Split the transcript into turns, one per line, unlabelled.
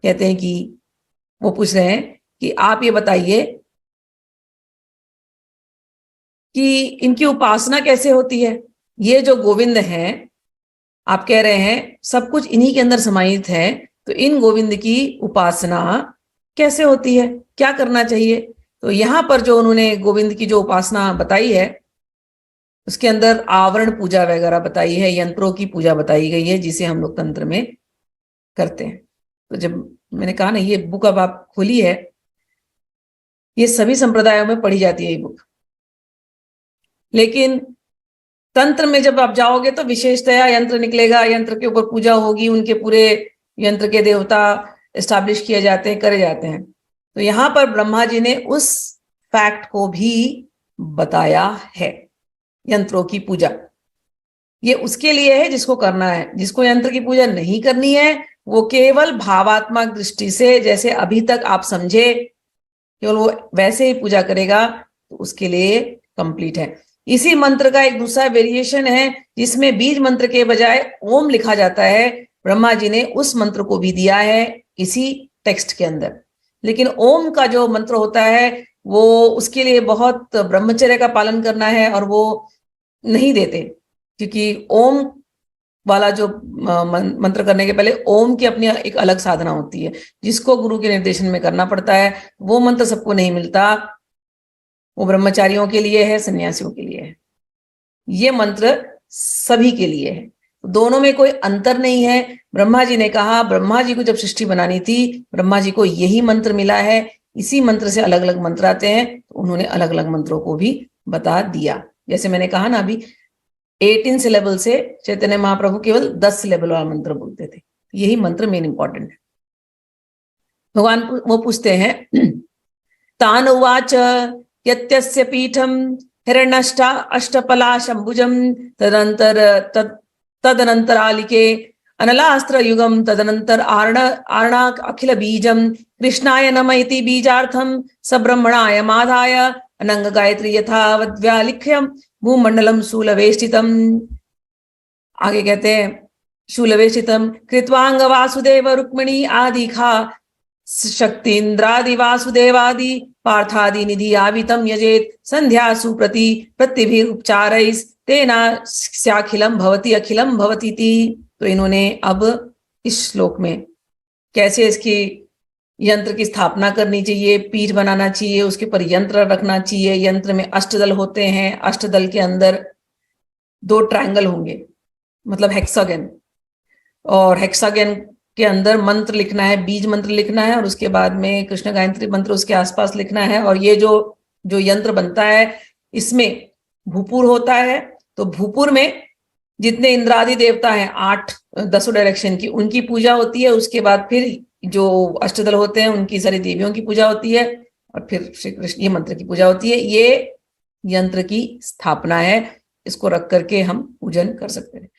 कहते हैं कि वो पूछ रहे हैं कि आप ये बताइए कि इनकी उपासना कैसे होती है। ये जो गोविंद हैं, आप कह रहे हैं सब कुछ इन्हीं के अंदर समाहित है, तो इन गोविंद की उपासना कैसे होती है, क्या करना चाहिए। तो यहां पर जो उन्होंने गोविंद की जो उपासना बताई है, उसके अंदर आवरण पूजा वगैरह बताई है, यंत्रों की पूजा बताई गई है, जिसे हम लोग तंत्र में करते हैं। तो जब मैंने कहा ना, ये बुक अब आप खोली है, ये सभी संप्रदायों में पढ़ी जाती है ये बुक, लेकिन तंत्र में जब आप जाओगे तो विशेषतया यंत्र निकलेगा, यंत्र के ऊपर पूजा होगी, उनके पूरे यंत्र के देवता एस्टैब्लिश किए जाते हैं, करे जाते हैं। तो यहां पर ब्रह्मा जी ने उस फैक्ट को भी बताया है, यंत्रों की पूजा ये उसके लिए है जिसको करना है। जिसको यंत्र की पूजा नहीं करनी है, वो केवल भावात्मक दृष्टि से, जैसे अभी तक आप समझे, केवल वो वैसे ही पूजा करेगा, तो उसके लिए कंप्लीट है। इसी मंत्र का एक दूसरा वेरिएशन है, जिसमें बीज मंत्र के बजाय ओम लिखा जाता है। ब्रह्मा जी ने उस मंत्र को भी दिया है इसी टेक्स्ट के अंदर। लेकिन ओम का जो मंत्र होता है, वो उसके लिए बहुत ब्रह्मचर्य का पालन करना है, और वो नहीं देते, क्योंकि ओम वाला जो मंत्र करने के पहले ओम की अपनी एक अलग साधना होती है, जिसको गुरु के निर्देशन में करना पड़ता है। वो मंत्र सबको नहीं मिलता, वो ब्रह्मचारियों के लिए है, सन्यासियों के लिए है। ये मंत्र सभी के लिए है, दोनों में कोई अंतर नहीं है। ब्रह्मा जी ने कहा, ब्रह्मा जी को जब सृष्टि बनानी थी, ब्रह्मा जी को यही मंत्र मिला है। इसी मंत्र से अलग अलग मंत्र आते हैं, तो उन्होंने अलग अलग मंत्रों को भी बता दिया। जैसे मैंने कहा ना अभी, 18 सिलेबल से चैतन्य महाप्रभु केवल 10 सिलेबल वाला मंत्र बोलते थे। यही मंत्र मेन इंपॉर्टेंट है। भगवान वो पूछते हैं, तान उवाच यत्यस्य पीठम हिरण्यष्टा अष्टपला शंभुजम तदनंतरालिके अनलास्त्र युगम तदनंतर आर्णाक अखिल बीजम कृष्णाय नम इति बीजार्थम सब्रह्मणाय माधाय अनंग गायत्री यथावद्व्यालिख्यम भूमंडलम शूलवेष्टितम। आगे कहते हैं, शूलवेष्टितम कृत्वांग वासुदेव रुक्मिणी आदि खा शक्तीन्द्रादि वासुदेवादि पार्थादि निधि आवितम यजेत संध्या सुप्रति प्रतिभि उपचारैस तेना स्याखिलम भवति अखिलम भवति ती। तो इन्होंने अब इस श्लोक में कैसे इसकी यंत्र की स्थापना करनी चाहिए, पीठ बनाना चाहिए, उसके ऊपर यंत्र रखना चाहिए। यंत्र में अष्टदल होते हैं, अष्टदल के अंदर 2 ट्रायंगल होंगे, मतलब हेक्सागन, और हेक्सागन के अंदर मंत्र लिखना है, बीज मंत्र लिखना है, और उसके बाद में कृष्ण गायत्री मंत्र उसके आसपास लिखना है। और ये जो यंत्र बनता है, इसमें भूपुर होता है। तो भूपुर में जितने इंद्रादि देवता हैं 8 10 डायरेक्शन की, उनकी पूजा होती है। उसके बाद फिर जो अष्टदल होते हैं, उनकी सारी देवियों की पूजा होती है, और फिर श्री कृष्ण ये मंत्र की पूजा होती है। ये यंत्र की स्थापना है, इसको रख करके हम पूजन कर सकते हैं।